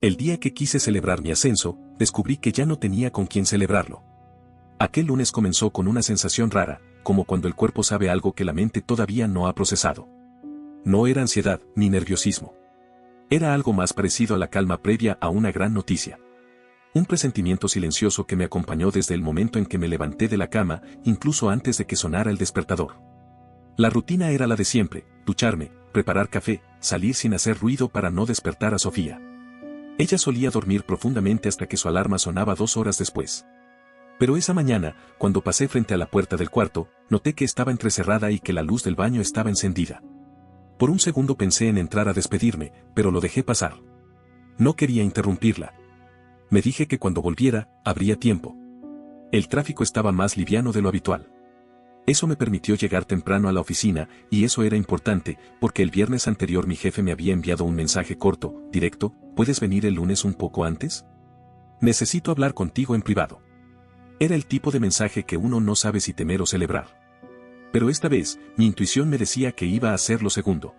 El día que quise celebrar mi ascenso, descubrí que ya no tenía con quién celebrarlo. Aquel lunes comenzó con una sensación rara, como cuando el cuerpo sabe algo que la mente todavía no ha procesado. No era ansiedad ni nerviosismo. Era algo más parecido a la calma previa a una gran noticia. Un presentimiento silencioso que me acompañó desde el momento en que me levanté de la cama, incluso antes de que sonara el despertador. La rutina era la de siempre: ducharme, preparar café, salir sin hacer ruido para no despertar a Sofía. Ella solía dormir profundamente hasta que su alarma sonaba 2 horas después. Pero esa mañana, cuando pasé frente a la puerta del cuarto, noté que estaba entrecerrada y que la luz del baño estaba encendida. Por un segundo pensé en entrar a despedirme, pero lo dejé pasar. No quería interrumpirla. Me dije que cuando volviera, habría tiempo. El tráfico estaba más liviano de lo habitual. Eso me permitió llegar temprano a la oficina, y eso era importante, porque el viernes anterior mi jefe me había enviado un mensaje corto, directo: ¿puedes venir el lunes un poco antes? Necesito hablar contigo en privado. Era el tipo de mensaje que uno no sabe si temer o celebrar. Pero esta vez, mi intuición me decía que iba a hacer lo segundo.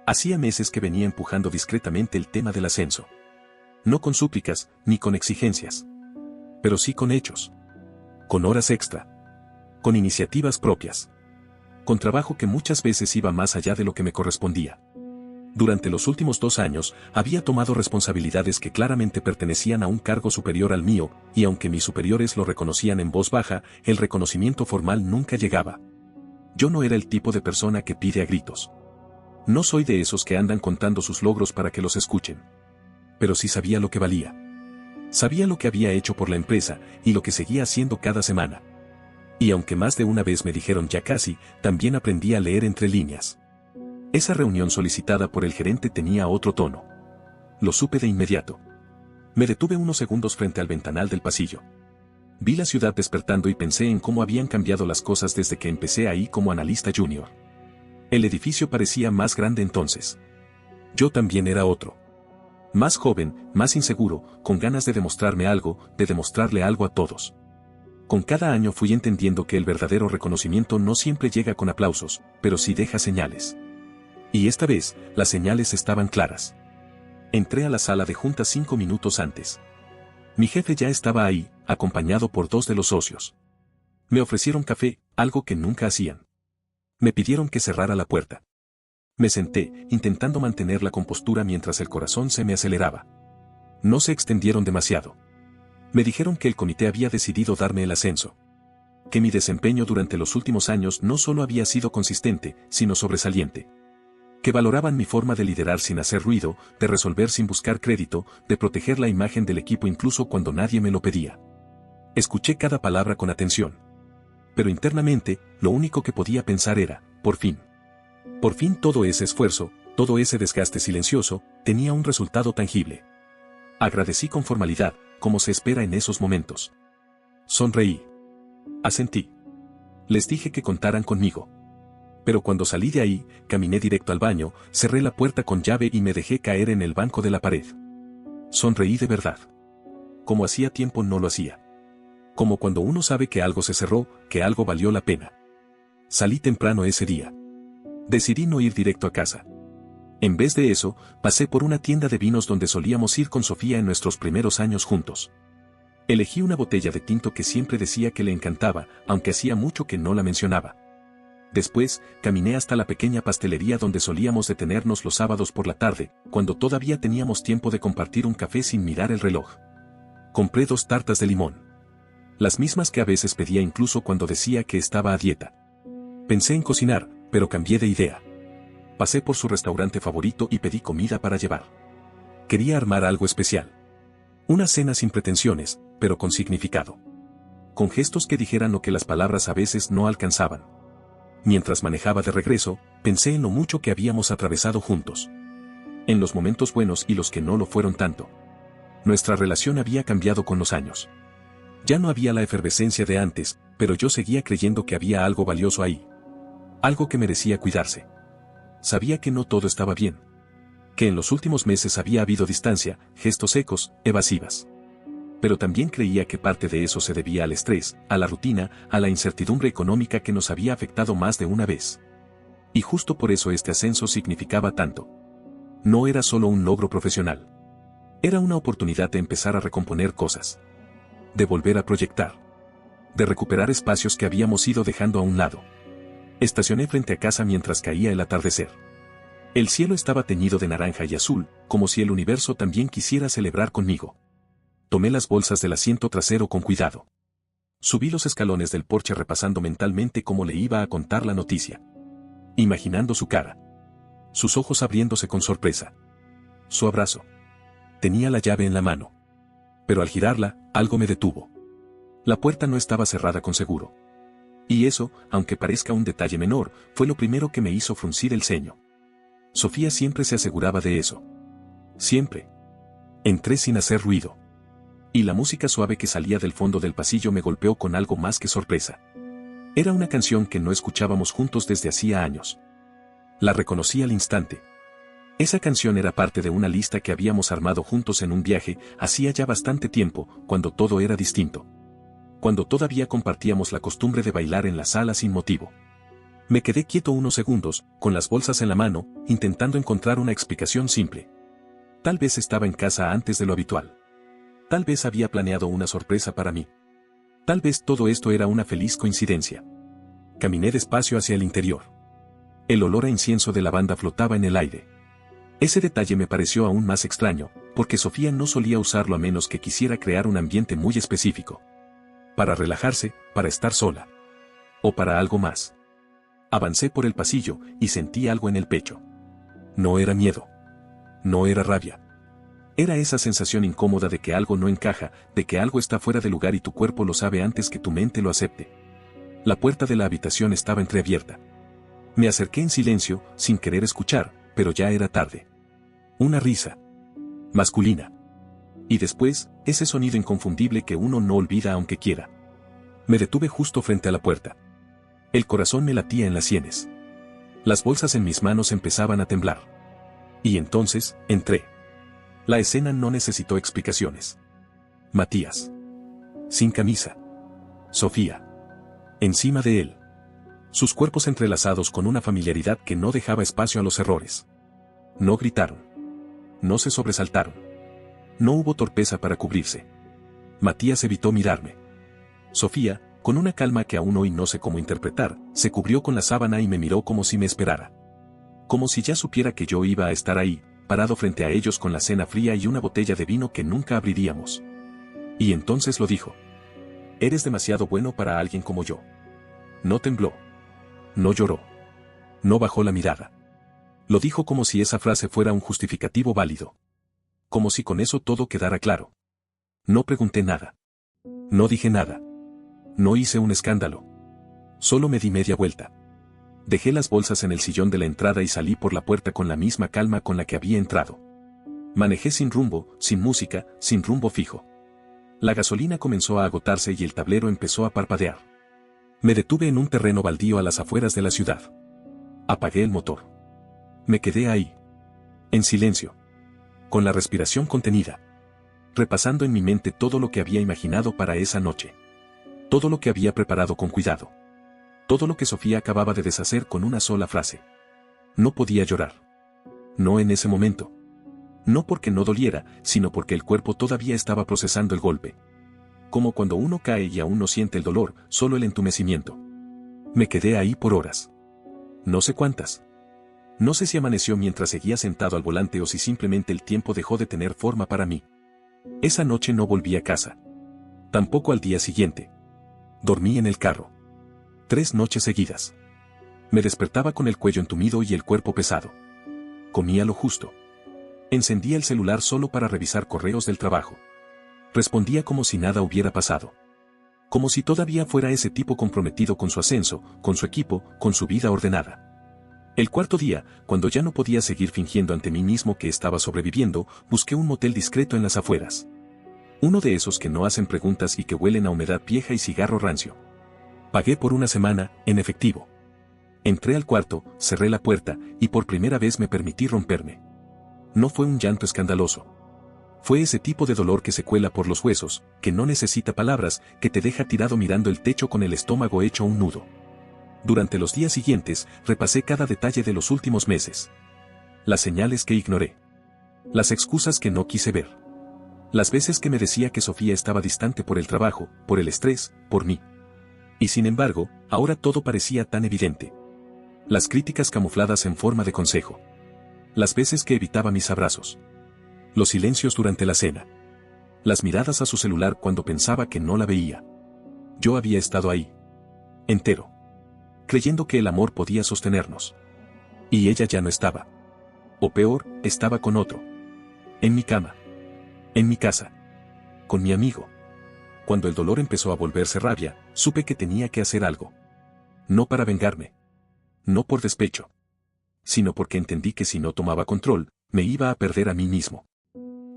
Hacía meses que venía empujando discretamente el tema del ascenso. No con súplicas, ni con exigencias. Pero sí con hechos. Con horas extra. Con iniciativas propias. Con trabajo que muchas veces iba más allá de lo que me correspondía. Durante los últimos 2 años, había tomado responsabilidades que claramente pertenecían a un cargo superior al mío, y aunque mis superiores lo reconocían en voz baja, el reconocimiento formal nunca llegaba. Yo no era el tipo de persona que pide a gritos. No soy de esos que andan contando sus logros para que los escuchen. Pero sí sabía lo que valía. Sabía lo que había hecho por la empresa, y lo que seguía haciendo cada semana. Y aunque más de una vez me dijeron ya casi, también aprendí a leer entre líneas. Esa reunión solicitada por el gerente tenía otro tono. Lo supe de inmediato. Me detuve unos segundos frente al ventanal del pasillo. Vi la ciudad despertando y pensé en cómo habían cambiado las cosas desde que empecé ahí como analista junior. El edificio parecía más grande entonces. Yo también era otro. Más joven, más inseguro, con ganas de demostrarme algo, de demostrarle algo a todos. Con cada año fui entendiendo que el verdadero reconocimiento no siempre llega con aplausos, pero sí deja señales. Y esta vez, las señales estaban claras. Entré a la sala de juntas 5 minutos antes. Mi jefe ya estaba ahí, acompañado por 2 de los socios. Me ofrecieron café, algo que nunca hacían. Me pidieron que cerrara la puerta. Me senté, intentando mantener la compostura mientras el corazón se me aceleraba. No se extendieron demasiado. Me dijeron que el comité había decidido darme el ascenso. Que mi desempeño durante los últimos años no solo había sido consistente, sino sobresaliente. Que valoraban mi forma de liderar sin hacer ruido, de resolver sin buscar crédito, de proteger la imagen del equipo incluso cuando nadie me lo pedía. Escuché cada palabra con atención. Pero internamente, lo único que podía pensar era: por fin. Por fin todo ese esfuerzo, todo ese desgaste silencioso, tenía un resultado tangible. Agradecí con formalidad, como se espera en esos momentos. Sonreí. Asentí. Les dije que contaran conmigo. Pero cuando salí de ahí, caminé directo al baño, cerré la puerta con llave y me dejé caer en el banco de la pared. Sonreí de verdad. Como hacía tiempo no lo hacía. Como cuando uno sabe que algo se cerró, que algo valió la pena. Salí temprano ese día. Decidí no ir directo a casa. En vez de eso, pasé por una tienda de vinos donde solíamos ir con Sofía en nuestros primeros años juntos. Elegí una botella de tinto que siempre decía que le encantaba, aunque hacía mucho que no la mencionaba. Después, caminé hasta la pequeña pastelería donde solíamos detenernos los sábados por la tarde, cuando todavía teníamos tiempo de compartir un café sin mirar el reloj. Compré 2 tartas de limón. Las mismas que a veces pedía incluso cuando decía que estaba a dieta. Pensé en cocinar, pero cambié de idea. Pasé por su restaurante favorito y pedí comida para llevar. Quería armar algo especial. Una cena sin pretensiones, pero con significado. Con gestos que dijeran lo que las palabras a veces no alcanzaban. Mientras manejaba de regreso, pensé en lo mucho que habíamos atravesado juntos. En los momentos buenos y los que no lo fueron tanto. Nuestra relación había cambiado con los años. Ya no había la efervescencia de antes, pero yo seguía creyendo que había algo valioso ahí. Algo que merecía cuidarse. Sabía que no todo estaba bien. Que en los últimos meses había habido distancia, gestos secos, evasivas. Pero también creía que parte de eso se debía al estrés, a la rutina, a la incertidumbre económica que nos había afectado más de una vez. Y justo por eso este ascenso significaba tanto. No era solo un logro profesional. Era una oportunidad de empezar a recomponer cosas. De volver a proyectar. De recuperar espacios que habíamos ido dejando a un lado. Estacioné frente a casa mientras caía el atardecer. El cielo estaba teñido de naranja y azul, como si el universo también quisiera celebrar conmigo. Tomé las bolsas del asiento trasero con cuidado. Subí los escalones del porche repasando mentalmente cómo le iba a contar la noticia. Imaginando su cara. Sus ojos abriéndose con sorpresa. Su abrazo. Tenía la llave en la mano. Pero al girarla, algo me detuvo. La puerta no estaba cerrada con seguro. Y eso, aunque parezca un detalle menor, fue lo primero que me hizo fruncir el ceño. Sofía siempre se aseguraba de eso. Siempre. Entré sin hacer ruido. Y la música suave que salía del fondo del pasillo me golpeó con algo más que sorpresa. Era una canción que no escuchábamos juntos desde hacía años. La reconocí al instante. Esa canción era parte de una lista que habíamos armado juntos en un viaje, hacía ya bastante tiempo, cuando todo era distinto. Cuando todavía compartíamos la costumbre de bailar en la sala sin motivo. Me quedé quieto unos segundos, con las bolsas en la mano, intentando encontrar una explicación simple. Tal vez estaba en casa antes de lo habitual. Tal vez había planeado una sorpresa para mí. Tal vez todo esto era una feliz coincidencia. Caminé despacio hacia el interior. El olor a incienso de lavanda flotaba en el aire. Ese detalle me pareció aún más extraño, porque Sofía no solía usarlo a menos que quisiera crear un ambiente muy específico. Para relajarse, para estar sola. O para algo más. Avancé por el pasillo y sentí algo en el pecho. No era miedo. No era rabia. Era esa sensación incómoda de que algo no encaja, de que algo está fuera de lugar y tu cuerpo lo sabe antes que tu mente lo acepte. La puerta de la habitación estaba entreabierta. Me acerqué en silencio, sin querer escuchar, pero ya era tarde. Una risa. Masculina. Y después, ese sonido inconfundible que uno no olvida aunque quiera. Me detuve justo frente a la puerta. El corazón me latía en las sienes. Las bolsas en mis manos empezaban a temblar. Y entonces, entré. La escena no necesitó explicaciones. Matías. Sin camisa. Sofía. Encima de él. Sus cuerpos entrelazados con una familiaridad que no dejaba espacio a los errores. No gritaron. No se sobresaltaron. No hubo torpeza para cubrirse. Matías evitó mirarme. Sofía, con una calma que aún hoy no sé cómo interpretar, se cubrió con la sábana y me miró como si me esperara. Como si ya supiera que yo iba a estar ahí, parado frente a ellos con la cena fría y una botella de vino que nunca abriríamos. Y entonces lo dijo. Eres demasiado bueno para alguien como yo. No tembló. No lloró. No bajó la mirada. Lo dijo como si esa frase fuera un justificativo válido. Como si con eso todo quedara claro. No pregunté nada. No dije nada. No hice un escándalo. Solo me di media vuelta. Dejé las bolsas en el sillón de la entrada y salí por la puerta con la misma calma con la que había entrado. Manejé sin rumbo, sin música, sin rumbo fijo. La gasolina comenzó a agotarse y el tablero empezó a parpadear. Me detuve en un terreno baldío a las afueras de la ciudad. Apagué el motor. Me quedé ahí. En silencio. Con la respiración contenida. Repasando en mi mente todo lo que había imaginado para esa noche. Todo lo que había preparado con cuidado. Todo lo que Sofía acababa de deshacer con una sola frase. No podía llorar. No en ese momento. No porque no doliera, sino porque el cuerpo todavía estaba procesando el golpe. Como cuando uno cae y aún no siente el dolor, solo el entumecimiento. Me quedé ahí por horas. No sé cuántas. No sé si amaneció mientras seguía sentado al volante o si simplemente el tiempo dejó de tener forma para mí. Esa noche no volví a casa. Tampoco al día siguiente. Dormí en el carro. 3 noches seguidas. Me despertaba con el cuello entumido y el cuerpo pesado. Comía lo justo. Encendía el celular solo para revisar correos del trabajo. Respondía como si nada hubiera pasado. Como si todavía fuera ese tipo comprometido con su ascenso, con su equipo, con su vida ordenada. El cuarto día, cuando ya no podía seguir fingiendo ante mí mismo que estaba sobreviviendo, busqué un motel discreto en las afueras. Uno de esos que no hacen preguntas y que huelen a humedad vieja y cigarro rancio. Pagué por una semana, en efectivo. Entré al cuarto, cerré la puerta, y por primera vez me permití romperme. No fue un llanto escandaloso. Fue ese tipo de dolor que se cuela por los huesos, que no necesita palabras, que te deja tirado mirando el techo con el estómago hecho un nudo. Durante los días siguientes, repasé cada detalle de los últimos meses. Las señales que ignoré. Las excusas que no quise ver. Las veces que me decía que Sofía estaba distante por el trabajo, por el estrés, por mí. Y sin embargo, ahora todo parecía tan evidente. Las críticas camufladas en forma de consejo. Las veces que evitaba mis abrazos. Los silencios durante la cena. Las miradas a su celular cuando pensaba que no la veía. Yo había estado ahí. Entero. Creyendo que el amor podía sostenernos. Y ella ya no estaba. O peor, estaba con otro. En mi cama. En mi casa. Con mi amigo. Cuando el dolor empezó a volverse rabia, supe que tenía que hacer algo. No para vengarme. No por despecho. Sino porque entendí que si no tomaba control, me iba a perder a mí mismo.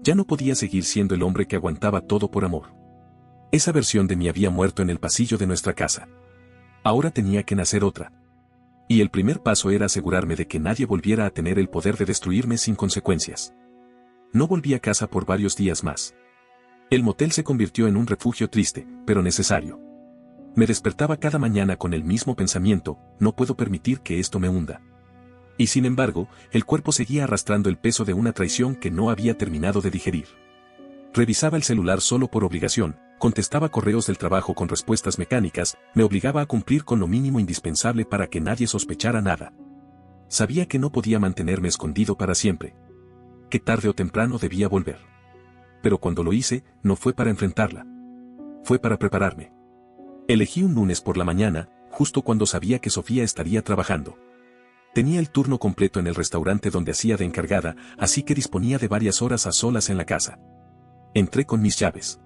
Ya no podía seguir siendo el hombre que aguantaba todo por amor. Esa versión de mí había muerto en el pasillo de nuestra casa. Ahora tenía que nacer otra. Y el primer paso era asegurarme de que nadie volviera a tener el poder de destruirme sin consecuencias. No volví a casa por varios días más. El motel se convirtió en un refugio triste, pero necesario. Me despertaba cada mañana con el mismo pensamiento: no puedo permitir que esto me hunda. Y sin embargo, el cuerpo seguía arrastrando el peso de una traición que no había terminado de digerir. Revisaba el celular solo por obligación, contestaba correos del trabajo con respuestas mecánicas, me obligaba a cumplir con lo mínimo indispensable para que nadie sospechara nada. Sabía que no podía mantenerme escondido para siempre. Que tarde o temprano debía volver. Pero cuando lo hice, no fue para enfrentarla. Fue para prepararme. Elegí un lunes por la mañana, justo cuando sabía que Sofía estaría trabajando. Tenía el turno completo en el restaurante donde hacía de encargada, así que disponía de varias horas a solas en la casa. Entré con mis llaves.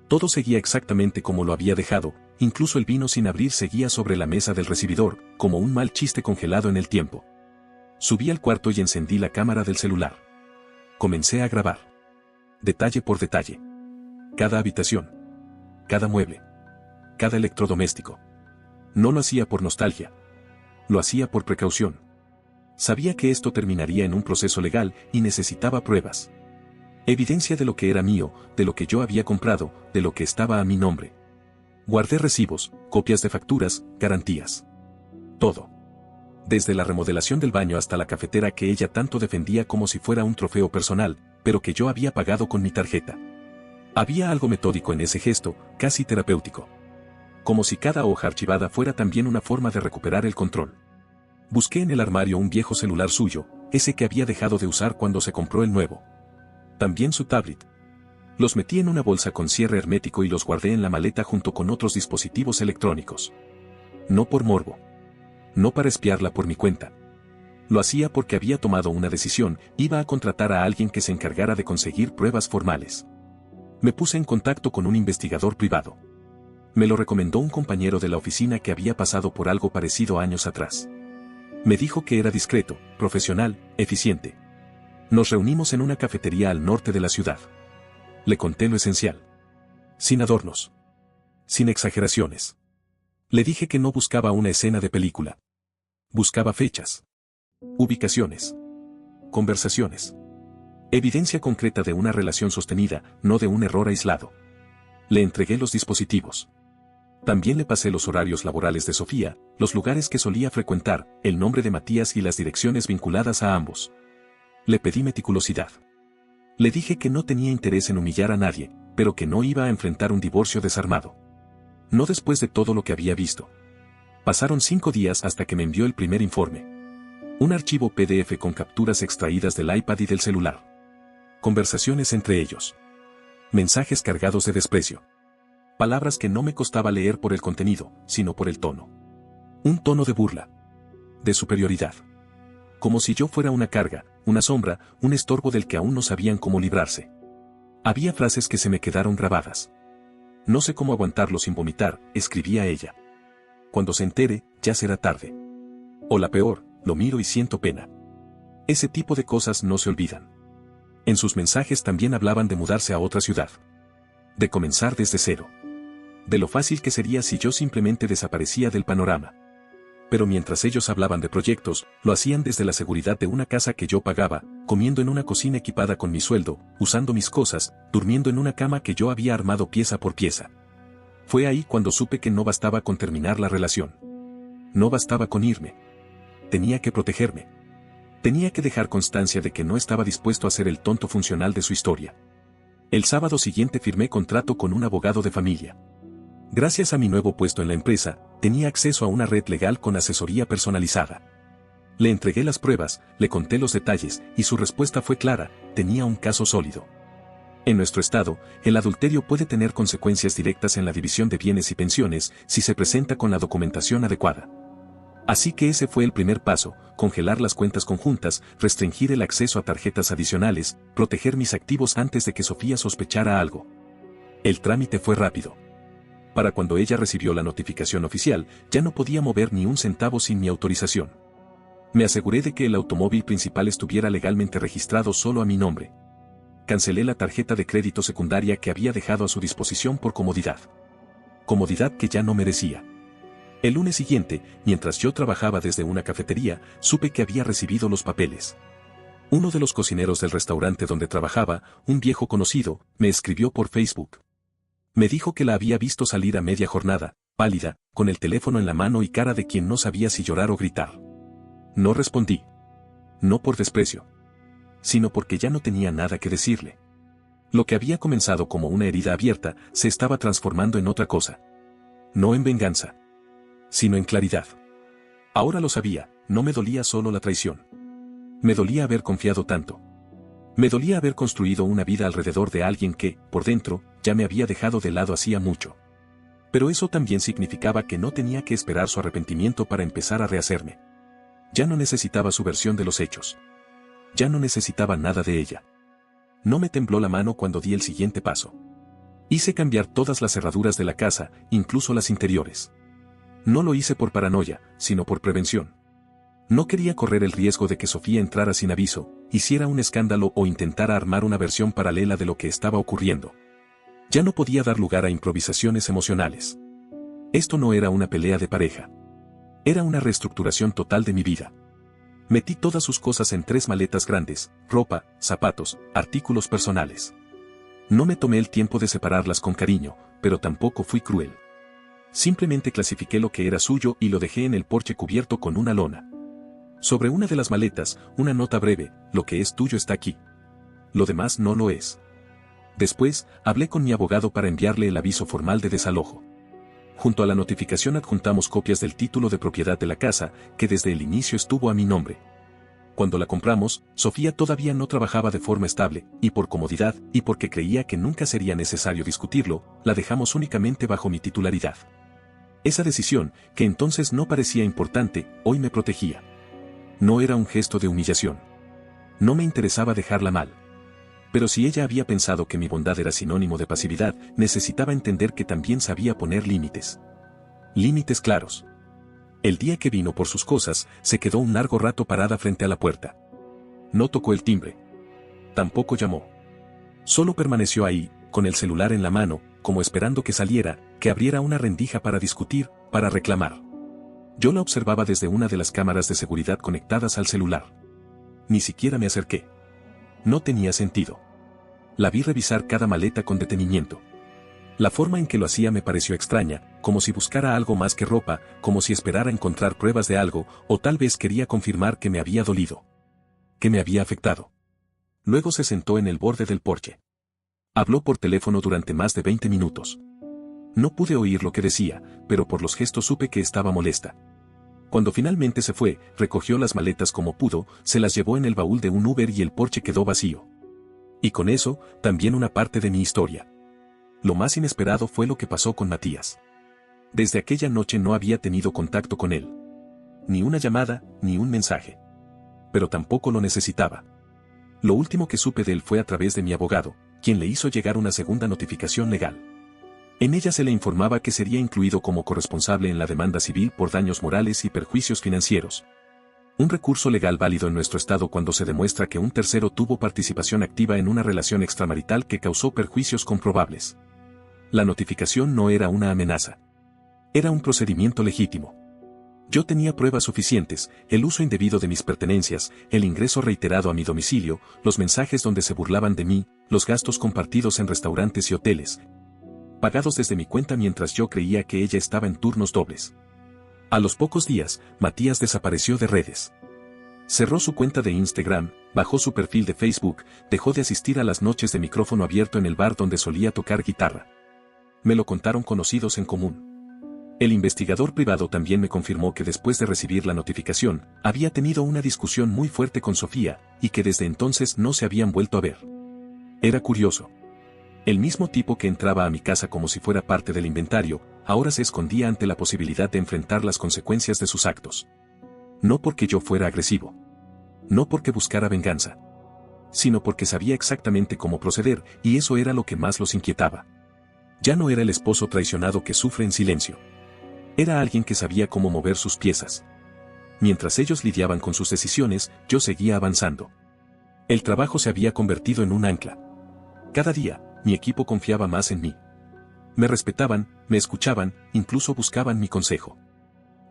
Todo seguía exactamente como lo había dejado, incluso el vino sin abrir seguía sobre la mesa del recibidor, como un mal chiste congelado en el tiempo. Subí al cuarto y encendí la cámara del celular. Comencé a grabar. Detalle por detalle. Cada habitación. Cada mueble. Cada electrodoméstico. No lo hacía por nostalgia. Lo hacía por precaución. Sabía que esto terminaría en un proceso legal y necesitaba pruebas. Evidencia de lo que era mío, de lo que yo había comprado, de lo que estaba a mi nombre. Guardé recibos, copias de facturas, garantías. Todo. Desde la remodelación del baño hasta la cafetera que ella tanto defendía como si fuera un trofeo personal, pero que yo había pagado con mi tarjeta. Había algo metódico en ese gesto, casi terapéutico. Como si cada hoja archivada fuera también una forma de recuperar el control. Busqué en el armario un viejo celular suyo, ese que había dejado de usar cuando se compró el nuevo. También su tablet. Los metí en una bolsa con cierre hermético y los guardé en la maleta junto con otros dispositivos electrónicos. No por morbo. No para espiarla por mi cuenta. Lo hacía porque había tomado una decisión: iba a contratar a alguien que se encargara de conseguir pruebas formales. Me puse en contacto con un investigador privado. Me lo recomendó un compañero de la oficina que había pasado por algo parecido años atrás. Me dijo que era discreto, profesional, eficiente. Nos reunimos en una cafetería al norte de la ciudad. Le conté lo esencial. Sin adornos. Sin exageraciones. Le dije que no buscaba una escena de película. Buscaba fechas. Ubicaciones. Conversaciones. Evidencia concreta de una relación sostenida, no de un error aislado. Le entregué los dispositivos. También le pasé los horarios laborales de Sofía, los lugares que solía frecuentar, el nombre de Matías y las direcciones vinculadas a ambos. Le pedí meticulosidad. Le dije que no tenía interés en humillar a nadie, pero que no iba a enfrentar un divorcio desarmado. No después de todo lo que había visto. Pasaron 5 días hasta que me envió el primer informe. Un archivo PDF con capturas extraídas del iPad y del celular. Conversaciones entre ellos. Mensajes cargados de desprecio. Palabras que no me costaba leer por el contenido, sino por el tono. Un tono de burla. De superioridad. Como si yo fuera una carga, una sombra, un estorbo del que aún no sabían cómo librarse. Había frases que se me quedaron grabadas. No sé cómo aguantarlo sin vomitar, escribía ella. Cuando se entere, ya será tarde. O la peor, lo miro y siento pena. Ese tipo de cosas no se olvidan. En sus mensajes también hablaban de mudarse a otra ciudad. De comenzar desde cero. De lo fácil que sería si yo simplemente desaparecía del panorama. Pero mientras ellos hablaban de proyectos, lo hacían desde la seguridad de una casa que yo pagaba, comiendo en una cocina equipada con mi sueldo, usando mis cosas, durmiendo en una cama que yo había armado pieza por pieza. Fue ahí cuando supe que no bastaba con terminar la relación. No bastaba con irme. Tenía que protegerme. Tenía que dejar constancia de que no estaba dispuesto a ser el tonto funcional de su historia. El sábado siguiente firmé contrato con un abogado de familia. Gracias a mi nuevo puesto en la empresa, tenía acceso a una red legal con asesoría personalizada. Le entregué las pruebas, le conté los detalles, y su respuesta fue clara: tenía un caso sólido. En nuestro estado, el adulterio puede tener consecuencias directas en la división de bienes y pensiones si se presenta con la documentación adecuada. Así que ese fue el primer paso: congelar las cuentas conjuntas, restringir el acceso a tarjetas adicionales, proteger mis activos antes de que Sofía sospechara algo. El trámite fue rápido. Para cuando ella recibió la notificación oficial, ya no podía mover ni un centavo sin mi autorización. Me aseguré de que el automóvil principal estuviera legalmente registrado solo a mi nombre. Cancelé la tarjeta de crédito secundaria que había dejado a su disposición por comodidad. Comodidad que ya no merecía. El lunes siguiente, mientras yo trabajaba desde una cafetería, supe que había recibido los papeles. Uno de los cocineros del restaurante donde trabajaba, un viejo conocido, me escribió por Facebook. Me dijo que la había visto salir a media jornada, pálida, con el teléfono en la mano y cara de quien no sabía si llorar o gritar. No respondí. No por desprecio, sino porque ya no tenía nada que decirle. Lo que había comenzado como una herida abierta, se estaba transformando en otra cosa. No en venganza, sino en claridad. Ahora lo sabía, no me dolía solo la traición. Me dolía haber confiado tanto. Me dolía haber construido una vida alrededor de alguien que, por dentro, ya me había dejado de lado hacía mucho. Pero eso también significaba que no tenía que esperar su arrepentimiento para empezar a rehacerme. Ya no necesitaba su versión de los hechos. Ya no necesitaba nada de ella. No me tembló la mano cuando di el siguiente paso. Hice cambiar todas las cerraduras de la casa, incluso las interiores. No lo hice por paranoia, sino por prevención. No quería correr el riesgo de que Sofía entrara sin aviso, hiciera un escándalo o intentara armar una versión paralela de lo que estaba ocurriendo. Ya no podía dar lugar a improvisaciones emocionales. Esto no era una pelea de pareja. Era una reestructuración total de mi vida. Metí todas sus cosas en 3 maletas grandes: ropa, zapatos, artículos personales. No me tomé el tiempo de separarlas con cariño, pero tampoco fui cruel. Simplemente clasifiqué lo que era suyo y lo dejé en el porche cubierto con una lona. Sobre una de las maletas, una nota breve: lo que es tuyo está aquí. Lo demás no lo es. Después, hablé con mi abogado para enviarle el aviso formal de desalojo. Junto a la notificación adjuntamos copias del título de propiedad de la casa, que desde el inicio estuvo a mi nombre. Cuando la compramos, Sofía todavía no trabajaba de forma estable, y por comodidad, y porque creía que nunca sería necesario discutirlo, la dejamos únicamente bajo mi titularidad. Esa decisión, que entonces no parecía importante, hoy me protegía. No era un gesto de humillación. No me interesaba dejarla mal. Pero si ella había pensado que mi bondad era sinónimo de pasividad, necesitaba entender que también sabía poner límites. Límites claros. El día que vino por sus cosas, se quedó un largo rato parada frente a la puerta. No tocó el timbre. Tampoco llamó. Solo permaneció ahí, con el celular en la mano, como esperando que saliera, que abriera una rendija para discutir, para reclamar. Yo la observaba desde una de las cámaras de seguridad conectadas al celular. Ni siquiera me acerqué. No tenía sentido. La vi revisar cada maleta con detenimiento. La forma en que lo hacía me pareció extraña, como si buscara algo más que ropa, como si esperara encontrar pruebas de algo, o tal vez quería confirmar que me había dolido. Que me había afectado. Luego se sentó en el borde del porche. Habló por teléfono durante más de 20 minutos. No pude oír lo que decía, pero por los gestos supe que estaba molesta. Cuando finalmente se fue, recogió las maletas como pudo, se las llevó en el baúl de un Uber y el porche quedó vacío. Y con eso, también una parte de mi historia. Lo más inesperado fue lo que pasó con Matías. Desde aquella noche no había tenido contacto con él. Ni una llamada, ni un mensaje. Pero tampoco lo necesitaba. Lo último que supe de él fue a través de mi abogado, quien le hizo llegar una segunda notificación legal. En ella se le informaba que sería incluido como corresponsable en la demanda civil por daños morales y perjuicios financieros. Un recurso legal válido en nuestro estado cuando se demuestra que un tercero tuvo participación activa en una relación extramarital que causó perjuicios comprobables. La notificación no era una amenaza. Era un procedimiento legítimo. Yo tenía pruebas suficientes: el uso indebido de mis pertenencias, el ingreso reiterado a mi domicilio, los mensajes donde se burlaban de mí, los gastos compartidos en restaurantes y hoteles, pagados desde mi cuenta mientras yo creía que ella estaba en turnos dobles. A los pocos días, Matías desapareció de redes. Cerró su cuenta de Instagram, Bajó su perfil de Facebook, dejó de asistir a las noches de micrófono abierto en el bar donde solía tocar guitarra. Me lo contaron conocidos en común. El investigador privado también me confirmó que después de recibir la notificación, había tenido una discusión muy fuerte con Sofía, y que desde entonces no se habían vuelto a ver. Era curioso. El mismo tipo que entraba a mi casa como si fuera parte del inventario, ahora se escondía ante la posibilidad de enfrentar las consecuencias de sus actos. No porque yo fuera agresivo. No porque buscara venganza. Sino porque sabía exactamente cómo proceder, y eso era lo que más los inquietaba. Ya no era el esposo traicionado que sufre en silencio. Era alguien que sabía cómo mover sus piezas. Mientras ellos lidiaban con sus decisiones, yo seguía avanzando. El trabajo se había convertido en un ancla. Cada día, mi equipo confiaba más en mí. Me respetaban, me escuchaban, incluso buscaban mi consejo.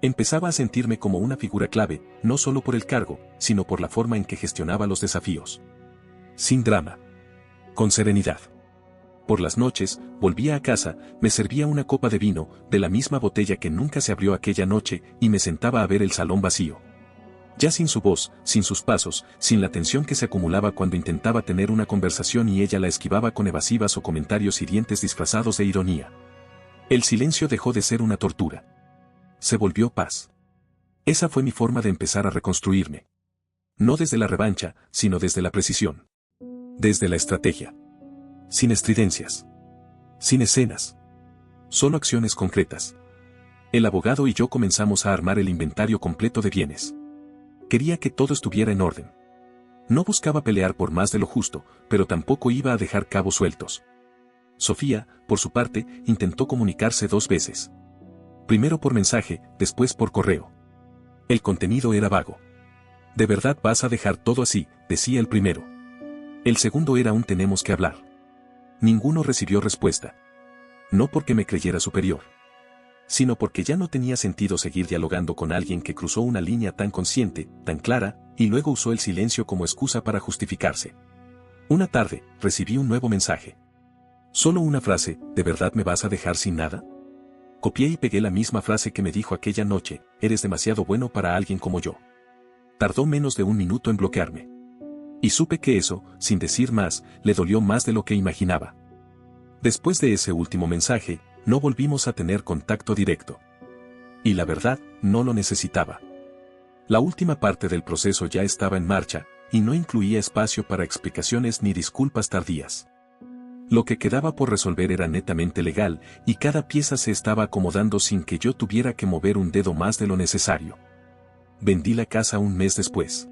Empezaba a sentirme como una figura clave, no solo por el cargo, sino por la forma en que gestionaba los desafíos. Sin drama. Con serenidad. Por las noches, volvía a casa, me servía una copa de vino, de la misma botella que nunca se abrió aquella noche, y me sentaba a ver el salón vacío. Ya sin su voz, sin sus pasos, sin la tensión que se acumulaba cuando intentaba tener una conversación y ella la esquivaba con evasivas o comentarios hirientes disfrazados de ironía. El silencio dejó de ser una tortura. Se volvió paz. Esa fue mi forma de empezar a reconstruirme. No desde la revancha, sino desde la precisión. Desde la estrategia. Sin estridencias. Sin escenas. Solo acciones concretas. El abogado y yo comenzamos a armar el inventario completo de bienes. Quería que todo estuviera en orden. No buscaba pelear por más de lo justo, pero tampoco iba a dejar cabos sueltos. Sofía, por su parte, intentó comunicarse 2 veces. Primero por mensaje, después por correo. El contenido era vago. ¿De verdad vas a dejar todo así?, decía el primero. El segundo era un tenemos que hablar. Ninguno recibió respuesta. No porque me creyera superior, sino porque ya no tenía sentido seguir dialogando con alguien que cruzó una línea tan consciente, tan clara, y luego usó el silencio como excusa para justificarse. Una tarde, recibí un nuevo mensaje. Solo una frase: ¿de verdad me vas a dejar sin nada? Copié y pegué la misma frase que me dijo aquella noche: eres demasiado bueno para alguien como yo. Tardó menos de 1 minuto en bloquearme. Y supe que eso, sin decir más, le dolió más de lo que imaginaba. Después de ese último mensaje, no volvimos a tener contacto directo. Y la verdad, no lo necesitaba. La última parte del proceso ya estaba en marcha, y no incluía espacio para explicaciones ni disculpas tardías. Lo que quedaba por resolver era netamente legal, y cada pieza se estaba acomodando sin que yo tuviera que mover un dedo más de lo necesario. Vendí la casa 1 mes después.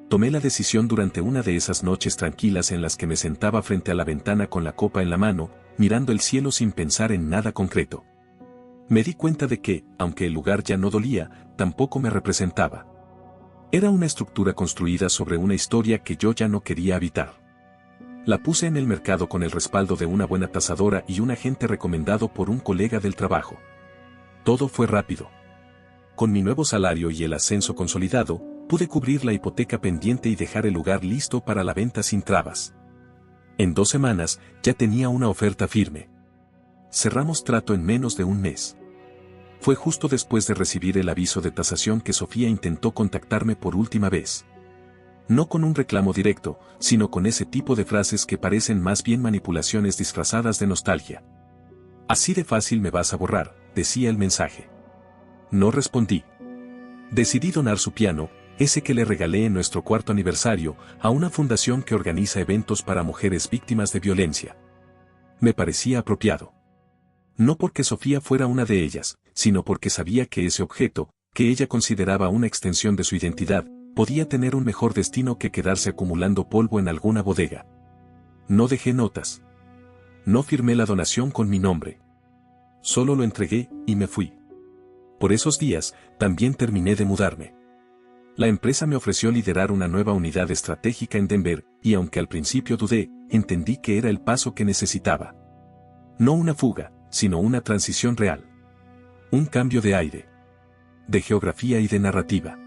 Tomé la decisión durante una de esas noches tranquilas en las que me sentaba frente a la ventana con la copa en la mano, mirando el cielo sin pensar en nada concreto. Me di cuenta de que, aunque el lugar ya no dolía, tampoco me representaba. Era una estructura construida sobre una historia que yo ya no quería habitar. La puse en el mercado con el respaldo de una buena tasadora y un agente recomendado por un colega del trabajo. Todo fue rápido. Con mi nuevo salario y el ascenso consolidado, pude cubrir la hipoteca pendiente y dejar el lugar listo para la venta sin trabas. En 2 semanas, ya tenía una oferta firme. Cerramos trato en menos de 1 mes. Fue justo después de recibir el aviso de tasación que Sofía intentó contactarme por última vez. No con un reclamo directo, sino con ese tipo de frases que parecen más bien manipulaciones disfrazadas de nostalgia. Así de fácil me vas a borrar, decía el mensaje. No respondí. Decidí donar su piano, ese que le regalé en nuestro 4º aniversario, a una fundación que organiza eventos para mujeres víctimas de violencia. Me parecía apropiado. No porque Sofía fuera una de ellas, sino porque sabía que ese objeto, que ella consideraba una extensión de su identidad, podía tener un mejor destino que quedarse acumulando polvo en alguna bodega. No dejé notas. No firmé la donación con mi nombre. Solo lo entregué, y me fui. Por esos días, también terminé de mudarme. La empresa me ofreció liderar una nueva unidad estratégica en Denver, y aunque al principio dudé, entendí que era el paso que necesitaba. No una fuga, sino una transición real. Un cambio de aire. De geografía y de narrativa.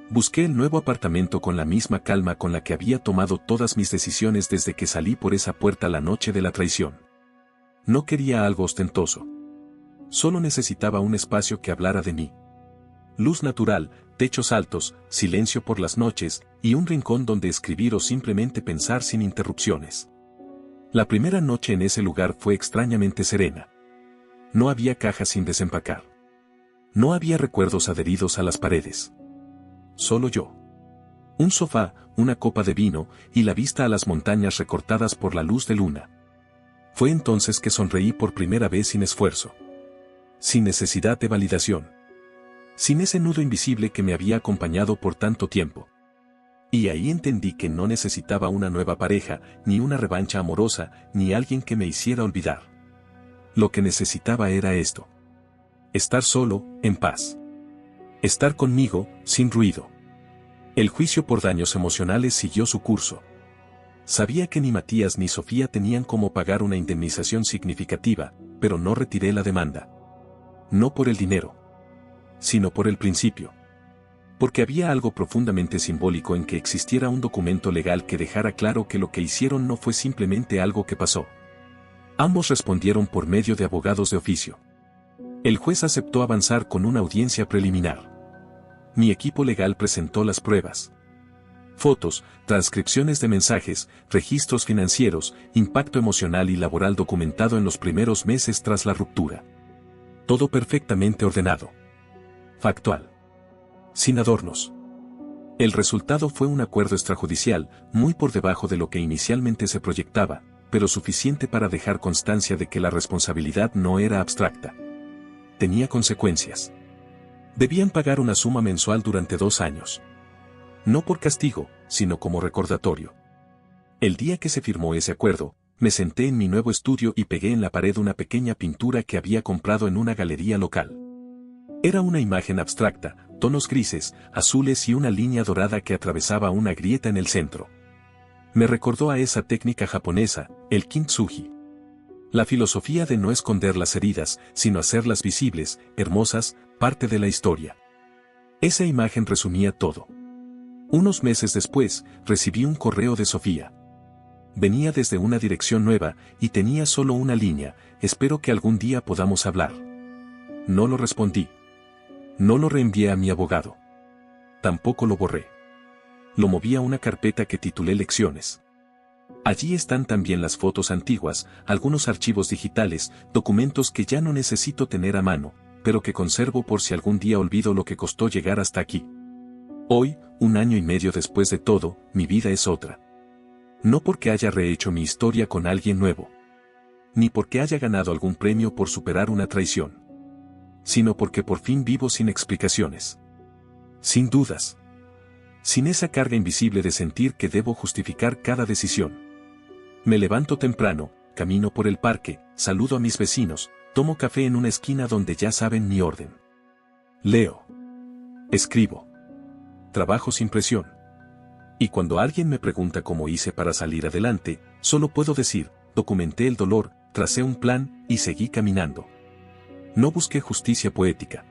Busqué el nuevo apartamento con la misma calma con la que había tomado todas mis decisiones desde que salí por esa puerta la noche de la traición. No quería algo ostentoso. Solo necesitaba un espacio que hablara de mí. Luz natural, techos altos, silencio por las noches, y un rincón donde escribir o simplemente pensar sin interrupciones. La primera noche en ese lugar fue extrañamente serena. No había cajas sin desempacar. No había recuerdos adheridos a las paredes. Solo yo. Un sofá, una copa de vino, y la vista a las montañas recortadas por la luz de luna. Fue entonces que sonreí por primera vez sin esfuerzo. Sin necesidad de validación. Sin ese nudo invisible que me había acompañado por tanto tiempo. Y ahí entendí que no necesitaba una nueva pareja, ni una revancha amorosa, ni alguien que me hiciera olvidar. Lo que necesitaba era esto. Estar solo, en paz. Estar conmigo, sin ruido. El juicio por daños emocionales siguió su curso. Sabía que ni Matías ni Sofía tenían cómo pagar una indemnización significativa, pero no retiré la demanda. No por el dinero, sino por el principio. Porque había algo profundamente simbólico en que existiera un documento legal que dejara claro que lo que hicieron no fue simplemente algo que pasó. Ambos respondieron por medio de abogados de oficio. El juez aceptó avanzar con una audiencia preliminar. Mi equipo legal presentó las pruebas. Fotos, transcripciones de mensajes, registros financieros, impacto emocional y laboral documentado en los primeros meses tras la ruptura. Todo perfectamente ordenado. Factual. Sin adornos. El resultado fue un acuerdo extrajudicial, muy por debajo de lo que inicialmente se proyectaba, pero suficiente para dejar constancia de que la responsabilidad no era abstracta. Tenía consecuencias. Debían pagar una suma mensual durante 2 años. No por castigo, sino como recordatorio. El día que se firmó ese acuerdo, me senté en mi nuevo estudio y pegué en la pared una pequeña pintura que había comprado en una galería local. Era una imagen abstracta, tonos grises, azules y una línea dorada que atravesaba una grieta en el centro. Me recordó a esa técnica japonesa, el kintsugi. La filosofía de no esconder las heridas, sino hacerlas visibles, hermosas, parte de la historia. Esa imagen resumía todo. Unos meses después, recibí un correo de Sofía. Venía desde una dirección nueva, y tenía solo una línea: espero que algún día podamos hablar. No lo respondí. No lo reenvié a mi abogado. Tampoco lo borré. Lo moví a una carpeta que titulé Lecciones. Allí están también las fotos antiguas, algunos archivos digitales, documentos que ya no necesito tener a mano, pero que conservo por si algún día olvido lo que costó llegar hasta aquí. Hoy, 1 año y medio después de todo, mi vida es otra. No porque haya rehecho mi historia con alguien nuevo. Ni porque haya ganado algún premio por superar una traición. Sino porque por fin vivo sin explicaciones. Sin dudas. Sin esa carga invisible de sentir que debo justificar cada decisión. Me levanto temprano, camino por el parque, saludo a mis vecinos, tomo café en una esquina donde ya saben mi orden. Leo. Escribo. Trabajo sin presión. Y cuando alguien me pregunta cómo hice para salir adelante, solo puedo decir: documenté el dolor, tracé un plan, y seguí caminando. No busqué justicia poética.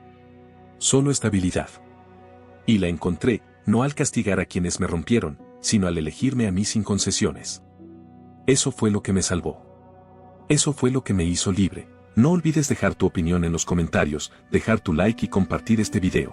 Solo estabilidad. Y la encontré, no al castigar a quienes me rompieron, sino al elegirme a mí sin concesiones. Eso fue lo que me salvó. Eso fue lo que me hizo libre. No olvides dejar tu opinión en los comentarios, dejar tu like y compartir este video.